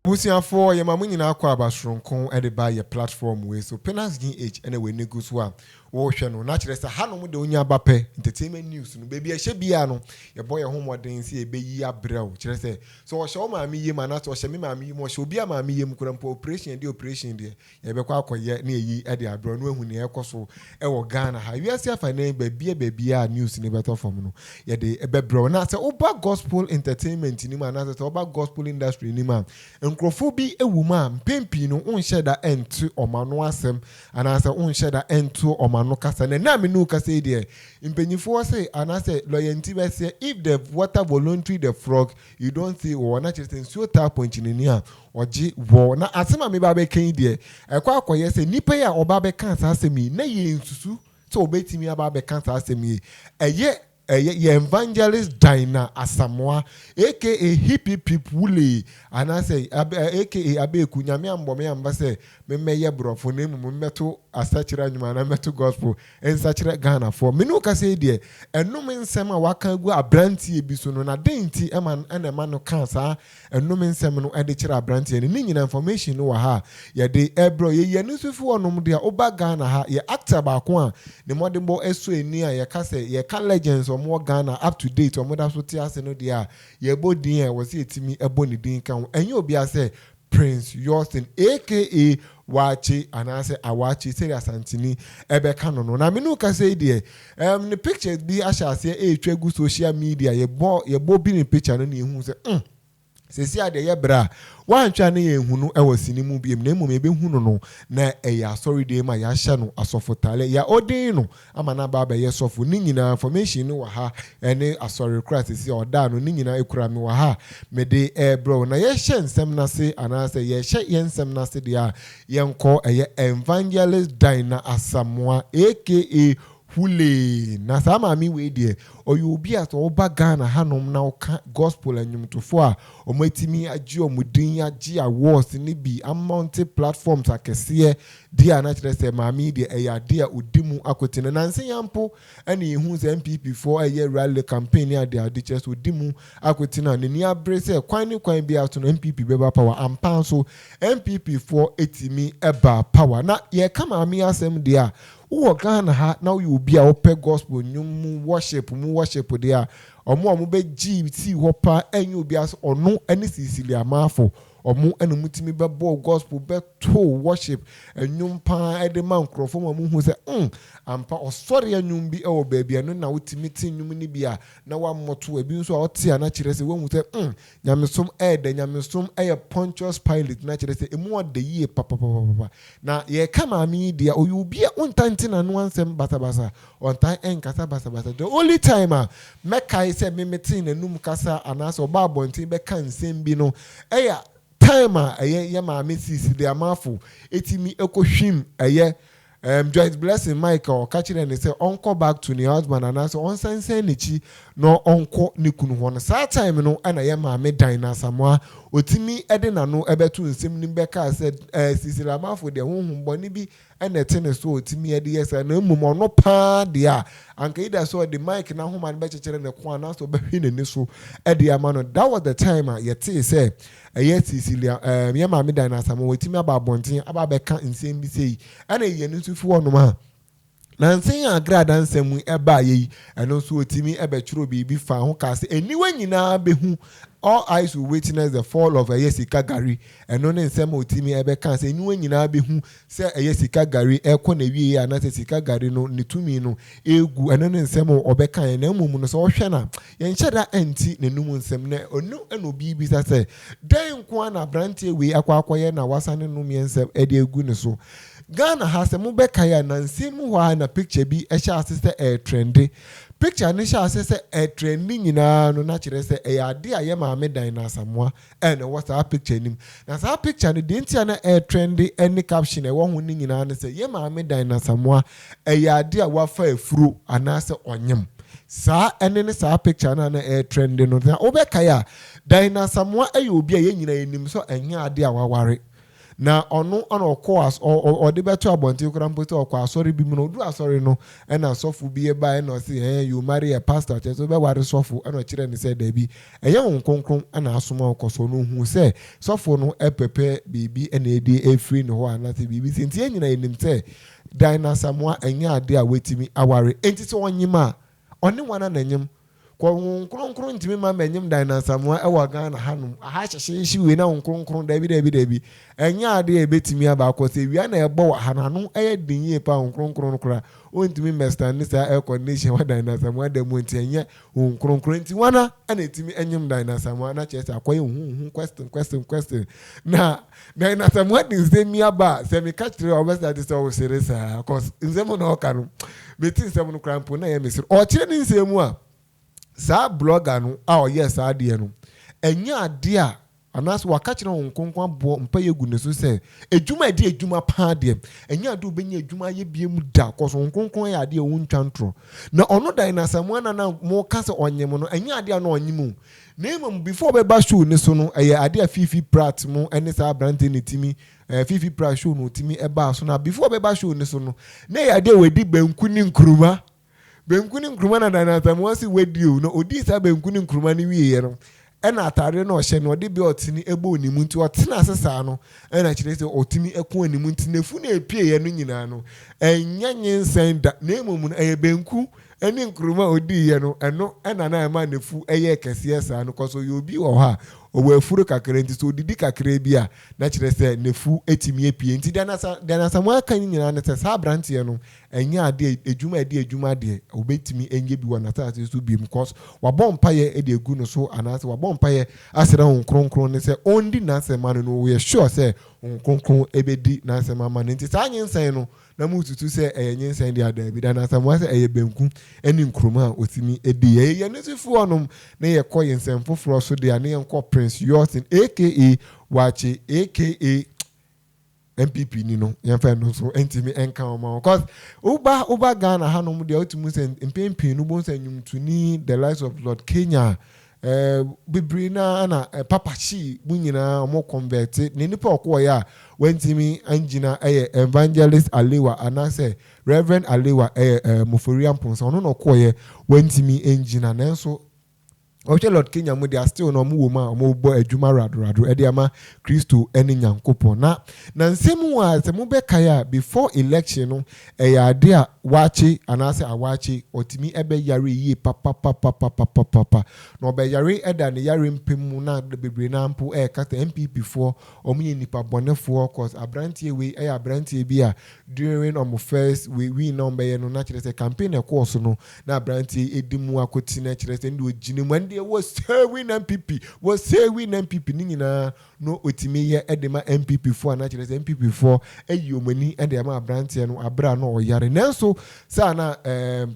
Busia for your mamma in our quabas con at the buy a platform way so Pinax GH anyway negus one. Ocean, naturally, a hand with the Unya Bape, entertainment news, and baby, a shebiano, your boy a homeward dance, a baby a brow, say. So I show my me, man, or Shamima, me, should be a mammy, couldn't operation and the operation there. You have a quack yet near ye at the Abron when you are so, or Ghana. Have you ever a name, baby, news in the better form? Yet the Ebebro, and I say, about gospel entertainment in him, and I about gospel industry in him, and Crophobi, a woman, Pimpino, on share that end to or Manoasem, and I say, on share that end to or no kasa na na me no kasa dey impanyifo say and I say loyalty be say if the water voluntary the frog you don't see or na chese nsuo tap point ni a oji wo na asema me ba be kan dey ekwa akoye say nipa ya oba be kan sa asemi na ye nsusu so obetimi aba be kan sa asemi eye evangelist Dina Asamoah aka hippie people and I say aka abeku nyame ambo me amba say me meye brofo na mu meto asachira nyuma na meto gospel en sachira Ghana for me no ka say de enum nsem a waka gu abrantie bi so no na denti ema no kan sa enum nsem no ede kira abrantie ni nyina information no wa ha ye de ebro ye nusufu onum de oba Ghana ha ye actor ba ko a ne modembo eso eni a ye ka say ye ka legends more Ghana up to date or mother so tia no dia ye bodin was etimi eboni din kan enye obi ase Prince Yosin aka Wachi and I say Awachi say asantini ebe kano no na me no ka say there the pictures bi asha say twegu social media ye bo bi ni picture no na ehu say sesi ade ye bra wantwa na ye hunu e wasini mu biem na emu ebe hunu no na ya sorry dey ma ya hye no asofotale ya odin no ama na ba be ye sofo ni nyina information no wa ha ene asori kra sesi oda no ni nyina ekura me wa ha me de bro na ye hye nsem na se ana se ye hye ye nsem na se dia ye nko evangelist Dina Asamoah aka Hule na sama mi we die obi aso oba Ghana hanom na oka gospel anyum tofo a omatimi agi omudin agi awards ni bi amount platforms akese dia na kire se mami de eya dia odimu akotene na nse yampo ene ehu se MPP for eye rally campaign ya de adiches odimu akotene na ni abre se kwan bi ato no MPP beba power ampan so MPP for etimi eba power na ye kama mi asem dia wo Ghana ha na you be a open gospel nyum worship there omo be GT hopa enyu bi as ono ene sisili amafo omo ene mutimi be bo gospel be to worship enyum pa ede man krofo mo hu se ampa osori enyum bi e wo baabi eno na wutimi tin nyum ni bia na wa moto abi nso a ote na kire se wo hu se nyamesom ede nyamesom Pontius Pilate na kire se emu ode yie papa na ye kama mi dia oyu bia untanti na no ansem basabasa ontan enkasa basabasa the only time mekai se memetin na num kasa anase oba abontin be kan nsem bi no time ye ma mesisi de amafo etimi ekohwim Joyce Blessing Michael catching and say uncle back to the husband and answer on sense nichi no uncle nikunu one sa time no and I am me Dina Asamoah otimi edena no ebetu nsem nimbeka said sisila amafo de honhum boni bi and tennis so otimi ede yes and mumo no pa dia anka ida so the mic na homa be chechere ne kwa na so be hwene ni so ede amano that was the time yet say yes sisilia me ma me Dina Asamoah otimi aba bonten aba be ka nsem bi sei and ye nsufu onoma na nsen ya grada nsem eba yi eno so otimi ebe churo bibi fa ho ka se eniwe nyina behu all eyes will witness the fall of Sika Gari eno ne nsem otimi ebe ka se eniwe nyina behu se Sika Gari ekọ na wie ya na se Sika Gari no netumi no egu eno ne nsem obeka na emum no so ohwe na ye nhyeda anti na num nsem na onu eno bibi sa se den kwa na brante we akwakoye na wasane no miensem ede egu ne so Ghana has a mubeka ya na nsimu wa na picture bi esha asese trendy picture ni sha asese trending nyina no na kire se ade a ye maame Dina Asamoah and what's that picture nim na sa picture ni de ntia na trendy any caption e wo ho ni nyina na se ye maame Dina Asamoah ade a wafa afuro anase onyem sa ene ne sa picture na trendy no na obeka ya Dina Asamoah obi a ye nyina enim so enya ade a waware na ono course or the better about you can put or sorry be no do sorry no and a sofu be a buy no say you marry a pastor so be what sofu and a children say there be a young concron and a small cosono who say sofu no e pepe baby and a day a free no one nothing be since any name say Dina Asamoah and ya dear waiting me aware ain't it on yima only one and him kwa nkronkron ntimi ma manyim Dina Asamoah ewa Ghana hanum aha hyehye we na nkronkron dabi enya ade ebetimi aba akose wi na ebo hananu eye dinye pa nkronkron kra o ntimi mesta ni sa air condition wa Dina Asamoah da mu nti enya nkronkron nti wana ana etimi enyim Dina Asamoah na chese akoye hu question na Dina Asamoah din se mi aba se mi catch the obesa this all serious cause nzemo na okanu betin se mo krampo na ye mesir o kire ni nsemu a sa blogger no yes ade no enya ade a anas waka kire won konkon bo mpa yegu ne so se ejuma ade ejuma pa ade enya ade obenya ejuma ye biem da koso won konkon ya ade won twantro na ono Dina Asamoah na mo kase onyem no enya ade na onyem na emom before be ba show ne so no ade a fifi prat mo ene sa brante ne timi fifi prat show no timi e ba so na before be ba show ne so no na ya ade wedi banku ni nkruma benkuni nkruma na Dina Asamoah si wedio no odi sa benkuni nkruma ni wiye no ena atare na ohye no odi bi otini ebo onimu nti otena asesa no ena kire se otimi eko onimu nti nefu na epie ye no nyina no enyanyen senda na emom no benku eni nkruma odi ye no eno ena na ema nefu eye kese sa no koso yo bi wo ha owo afuru kakere nti so didi kakere bi a na kire se nefu etimi epie nti Dina Asamoah kan nyina na se sa brante no enya ade ejuma de obetimi enye bi wona ta so bi because wabompa ye ede egu no so anase wabompa ye asera hon kronkron ne se ondi na se man no we sure se hon kronkron ebedi na se mama nti sa nyensen no na mututu se nyensen de ada bi Dina Asamoah se benku eni nkroma otimi edi ye ne sifu onom na ye koye nsem foforo so de ane enko Prince Yosin aka Wache aka MPP ni no yemfa no so entimi enka oma because uba Ghana hanom de otumu se mpempi no bon se nyumtuni the lives of Lord Kenya bibrina na papachi bunyina omo convert ne nipa okwo ya wentimi angina evangelist Alewa anase Reverend Alewa Mofori Amponsa ono no okwo wentimi angina nanso Oche Lord Kenya mo they are still no mu wo ma mo bo adwuma rado e ama Kristo eni nyankopon na nsemu a se mo be kaya before election no ya ade a wache anase awache otimi ebe yare yi papa no be yare eda ne yare mpem na bebre na mpo kata MPP for omunye nipa bonefo cause abrantie we abrantie bi a during on first we no be no na kire se campaign e course no na abrantie edimu akoti na kire se ndi ogine was serving MPP ni nyina no otimi ye edema MPP for na kire se MPP for eyomani ede ma abrantie no abra no oyare nanso sa na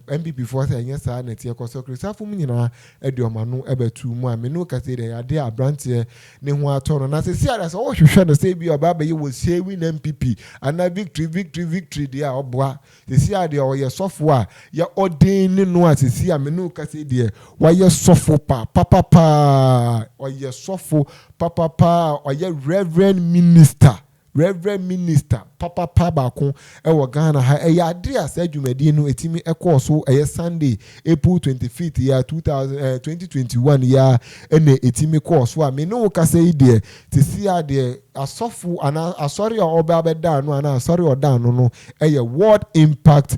MPP for say nya sa na tie koso krisafo mu nyina ede omanu ebetu mu a me no ka say de ade abrantie ne ho ato no na se si ada so wo hwehwe no say bi obaba ye was serving MPP ana victory dia oboa se si ade o ye sofo a ya odin ni no a se si a me no ka say de wa ye sofo papa oye sofo papa oye reverend minister papa bakon ewo Ghana ha ade asa adwumadi no etimi ekoso Sunday April 25th ya 2021 ya ene etimi koso a me no ka say de te si ade asofo ana asori oba beda no ana asori oda no World Impact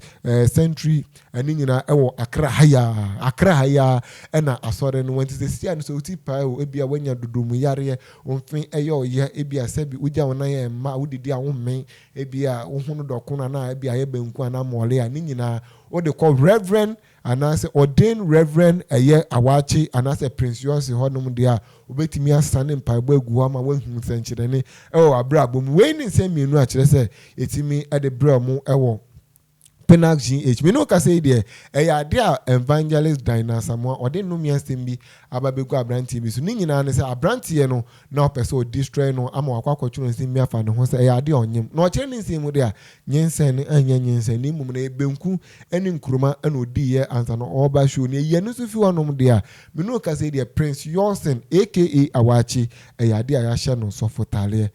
Century ani nyina ewo Accra haya ena asori no wanti si an so ti pa o ebia wanya dodomu yare onfin ye ebia sabi uja wona ye ma udidi awome ebia ohunu dokuna na ebia ye benku ana mole a ni nyina o de call Reverend anase ordained Reverend awachi anase Prince Yosin honum dia obetimi asane mpaebo agu ama wanhu senchire ne abrabom we ni nsem mienu a kire se etimi ade bra mu Pinax GH. Me no ka say there ade a evangelist Dina Asamoah ode no miastem bi ababegu abrantie bi so ni nyina ne say abrantie no na opese o destroy no ama akwakwatwo nsem mi afa ne ho say ade onyem na o kire ni nsem mu de a nyensen ne anya nyensen ni mum na ebenku eni nkruma na odi ye ansa no oba show ne ye no so fi wonom de a me no ka say there Prince Yosin aka Awachi ade a ya hye no sofotale